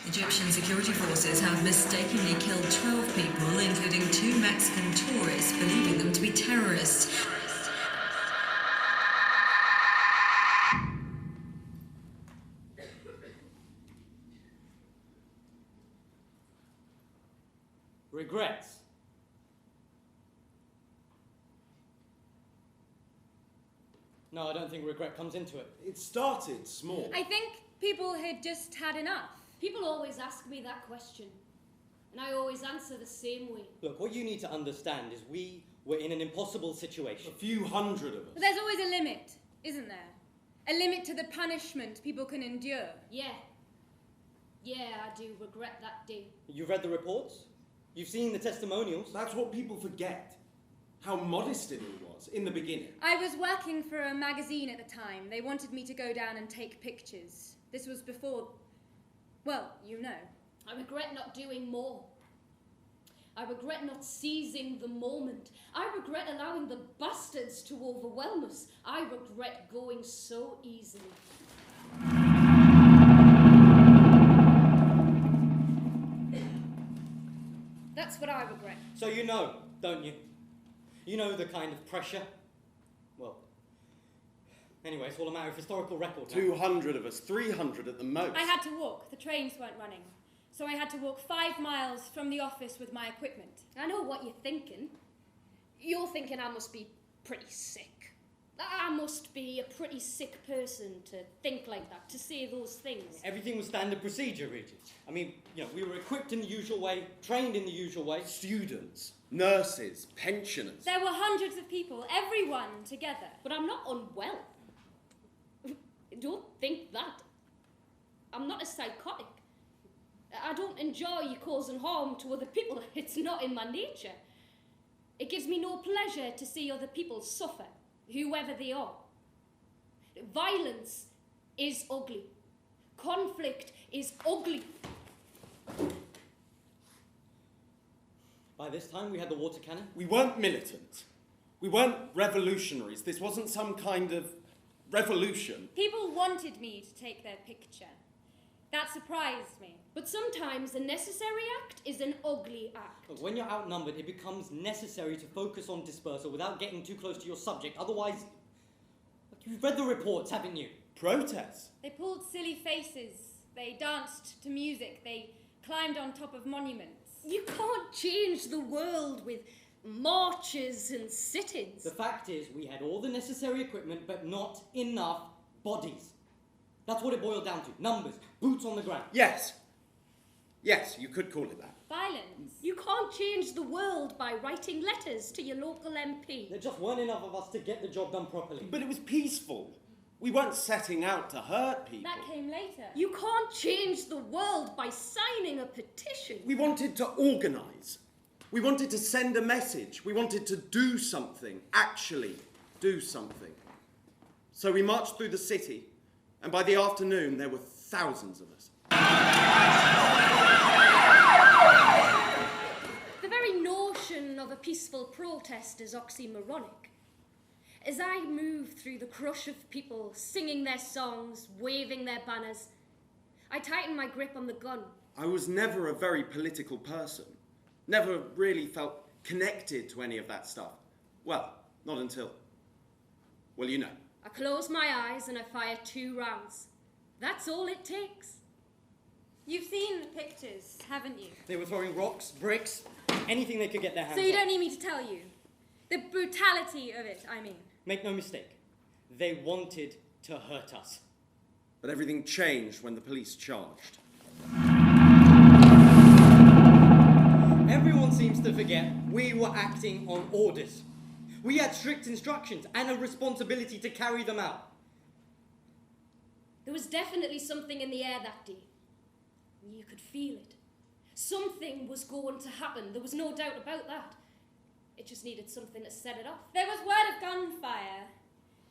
Egyptian security forces have mistakenly killed 12 people, including 2 Mexican tourists, believing them to be terrorists. Regrets. No, I don't think regret comes into it. It started small. I think people had just had enough. People always ask me that question, and I always answer the same way. Look, what you need to understand is we were in an impossible situation. A few hundred of us. But there's always a limit, isn't there? A limit to the punishment people can endure. Yeah, I do regret that day. You've read the reports? You've seen the testimonials? That's what people forget. How modest it all was in the beginning. I was working for a magazine at the time. They wanted me to go down and take pictures. This was before, well, you know. I regret not doing more. I regret not seizing the moment. I regret allowing the bastards to overwhelm us. I regret going so easily. That's what I regret. So you know, don't you? You know the kind of pressure. Well, anyway, it's all a matter of historical record now. 200 of us, 300 at the most. I had to walk. The trains weren't running. So I had to walk 5 miles from the office with my equipment. I know what you're thinking. You're thinking I must be pretty sick. I must be a pretty sick person to think like that, to say those things. Everything was standard procedure, Regis. I mean, we were equipped in the usual way, trained in the usual way. Students, nurses, pensioners. There were hundreds of people, everyone together. But I'm not unwell. Don't think that. I'm not a psychotic. I don't enjoy causing harm to other people. It's not in my nature. It gives me no pleasure to see other people suffer, whoever they are. Violence is ugly. Conflict is ugly. By this time, we had the water cannon. We weren't militant. We weren't revolutionaries. This wasn't some kind of revolution. People wanted me to take their picture. That surprised me. But sometimes a necessary act is an ugly act. Look, when you're outnumbered, it becomes necessary to focus on dispersal without getting too close to your subject. Otherwise, look, you've read the reports, haven't you? Protests. They pulled silly faces. They danced to music. They climbed on top of monuments. You can't change the world with marches and sit-ins. The fact is, we had all the necessary equipment, but not enough bodies. That's what it boiled down to. Numbers, boots on the ground. Yes, you could call it that. Violence. You can't change the world by writing letters to your local MP. There just weren't enough of us to get the job done properly. But it was peaceful. We weren't setting out to hurt people. That came later. You can't change the world by signing a petition. We wanted to organise. We wanted to send a message. We wanted to do something, actually do something. So we marched through the city, and by the afternoon there were thousands of us. The very notion of a peaceful protest is oxymoronic. As I moved through the crush of people singing their songs, waving their banners, I tightened my grip on the gun. I was never a very political person. Never really felt connected to any of that stuff. Well, not until... well, you know. I close my eyes and I fire 2 rounds. That's all it takes. You've seen the pictures, haven't you? They were throwing rocks, bricks, anything they could get their hands on. So you don't need me to tell you? The brutality of it, I mean. Make no mistake, they wanted to hurt us. But everything changed when the police charged. Everyone seems to forget we were acting on orders. We had strict instructions and a responsibility to carry them out. There was definitely something in the air that day. You could feel it. Something was going to happen. There was no doubt about that. It just needed something to set it off. There was word of gunfire.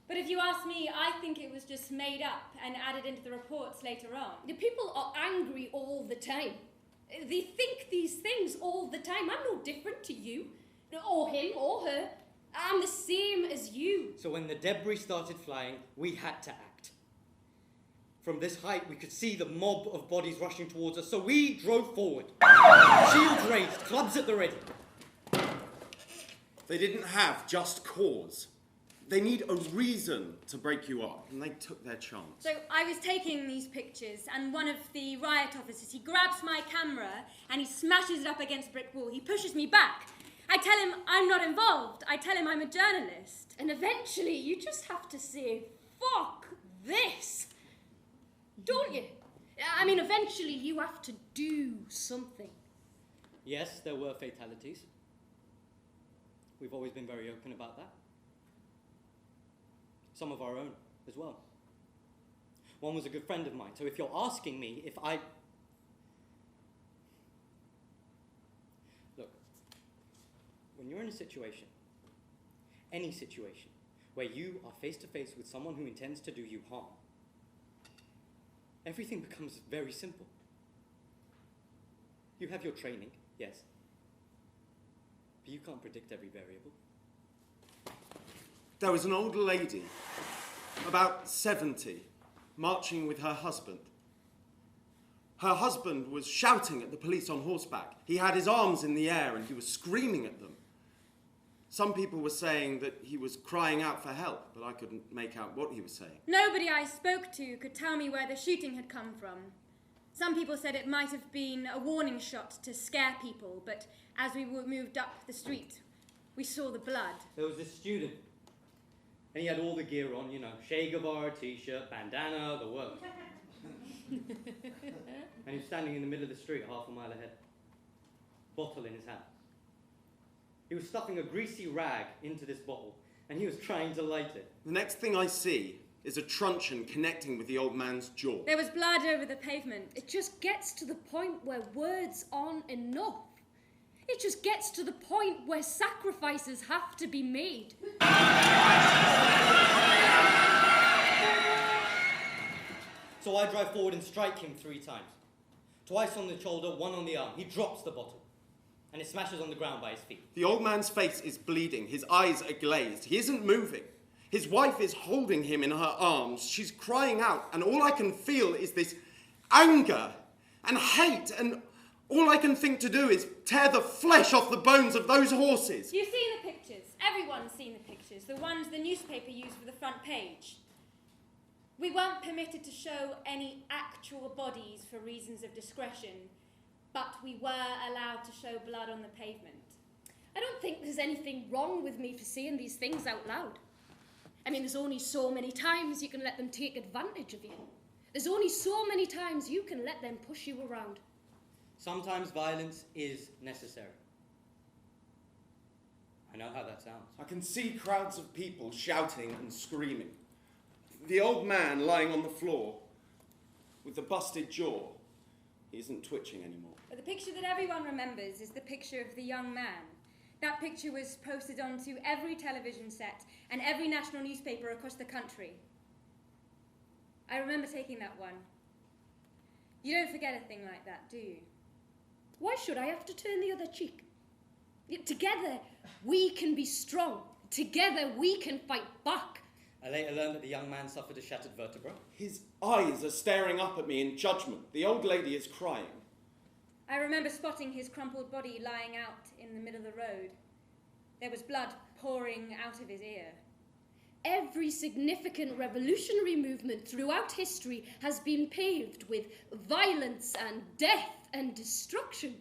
But if you ask me, I think it was just made up and added into the reports later on. The people are angry all the time. They think these things all the time. I'm no different to you, or him, or her. I'm the same as you. So when the debris started flying, we had to act. From this height, we could see the mob of bodies rushing towards us, so we drove forward. Shields raised, clubs at the ready. They didn't have just cause. They need a reason to break you up, and they took their chance. So I was taking these pictures, and one of the riot officers, he grabs my camera and he smashes it up against a brick wall. He pushes me back. I tell him I'm not involved. I tell him I'm a journalist. And eventually you just have to say, fuck this. Don't you? I mean, eventually you have to do something. Yes, there were fatalities. We've always been very open about that. Some of our own as well. One was a good friend of mine, so if you're asking me if I... Look, when you're in a situation, any situation, where you are face to face with someone who intends to do you harm, everything becomes very simple. You have your training, yes, but you can't predict every variable. There was an old lady, about 70, marching with her husband. Her husband was shouting at the police on horseback. He had his arms in the air and he was screaming at them. Some people were saying that he was crying out for help, but I couldn't make out what he was saying. Nobody I spoke to could tell me where the shooting had come from. Some people said it might have been a warning shot to scare people, but as we moved up the street, we saw the blood. There was this student, and he had all the gear on, you know, Che Guevara t-shirt, bandana, the works. And he was standing in the middle of the street, half a mile ahead, bottle in his hand. He was stuffing a greasy rag into this bottle, and he was trying to light it. The next thing I see is a truncheon connecting with the old man's jaw. There was blood over the pavement. It just gets to the point where words aren't enough. It just gets to the point where sacrifices have to be made. So I drive forward and strike him 3 times. Twice on the shoulder, 1 on the arm. He drops the bottle, and it smashes on the ground by his feet. The old man's face is bleeding. His eyes are glazed. He isn't moving. His wife is holding him in her arms. She's crying out, and all I can feel is this anger and hate, and all I can think to do is tear the flesh off the bones of those horses. You've seen the pictures. Everyone's seen the pictures. The ones the newspaper used for the front page. We weren't permitted to show any actual bodies for reasons of discretion, but we were allowed to show blood on the pavement. I don't think there's anything wrong with me for saying these things out loud. I mean, there's only so many times you can let them take advantage of you. There's only so many times you can let them push you around. Sometimes violence is necessary. I know how that sounds. I can see crowds of people shouting and screaming. The old man lying on the floor with the busted jaw, he isn't twitching anymore. But the picture that everyone remembers is the picture of the young man. That picture was posted onto every television set and every national newspaper across the country. I remember taking that one. You don't forget a thing like that, do you? Why should I have to turn the other cheek? Together, we can be strong. Together, we can fight back. I later learned that the young man suffered a shattered vertebra. His eyes are staring up at me in judgment. The old lady is crying. I remember spotting his crumpled body lying out in the middle of the road. There was blood pouring out of his ear. Every significant revolutionary movement throughout history has been paved with violence and death and destruction.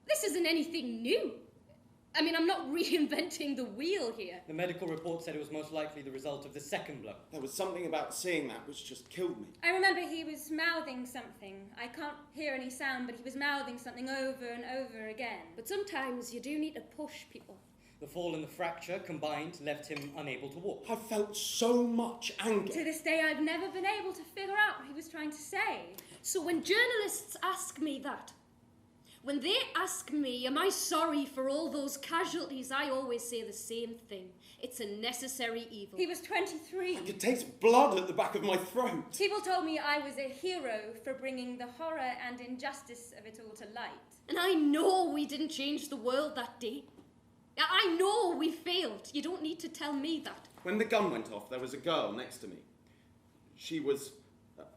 This isn't anything new. I mean, I'm not reinventing the wheel here. The medical report said it was most likely the result of the second blow. There was something about seeing that which just killed me. I remember he was mouthing something. I can't hear any sound, but he was mouthing something over and over again. But sometimes you do need to push people. The fall and the fracture combined left him unable to walk. I felt so much anger. To this day, I've never been able to figure out what he was trying to say. So when journalists ask me that, when they ask me, am I sorry for all those casualties, I always say the same thing. It's a necessary evil. He was 23. I could taste blood at the back of my throat. People told me I was a hero for bringing the horror and injustice of it all to light. And I know we didn't change the world that day. I know we failed. You don't need to tell me that. When the gun went off, there was a girl next to me. She was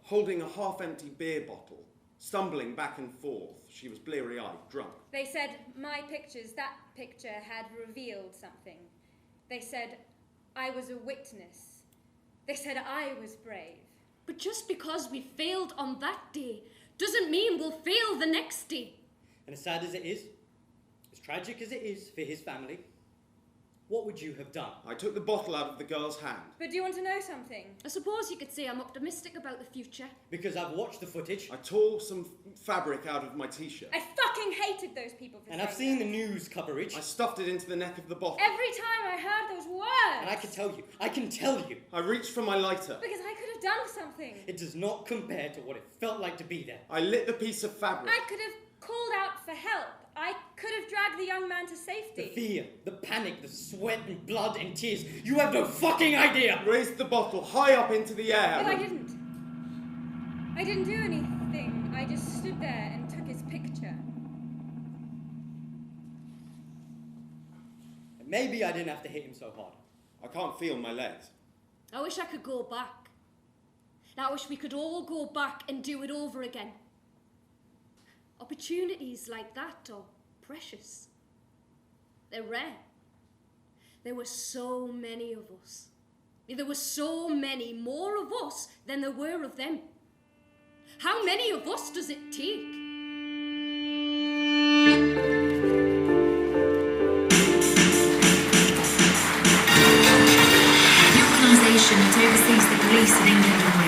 holding a half-empty beer bottle, stumbling back and forth. She was bleary-eyed, drunk. They said my pictures, that picture had revealed something. They said I was a witness. They said I was brave. But just because we failed on that day doesn't mean we'll fail the next day. And as sad as it is, as tragic as it is for his family, what would you have done? I took the bottle out of the girl's hand. But do you want to know something? I suppose you could say I'm optimistic about the future. Because I've watched the footage, I tore some fabric out of my t-shirt. I fucking hated those people for and I've saying seen the that. news coverage, I stuffed it into the neck of the bottle. Every time I heard those words. and I can tell you, I reached for my lighter. Because I could have done something. it does not compare to what it felt like to be there. I lit the piece of fabric. I could have called out for help. I could have dragged the young man to The safety. fear, the panic, the sweat and blood and tears, you have no fucking idea! Raised the bottle high up into the air. But I didn't. I didn't do anything. I just stood there and took his picture. And maybe I didn't have to hit him so hard. I can't feel my legs. I wish I could go back. I wish we could all go back and do it over again. Opportunities like that are precious. They're rare. There were so many of us. There were so many more of us than there were of them. How many of us does it take? The organisation that oversees the police in England and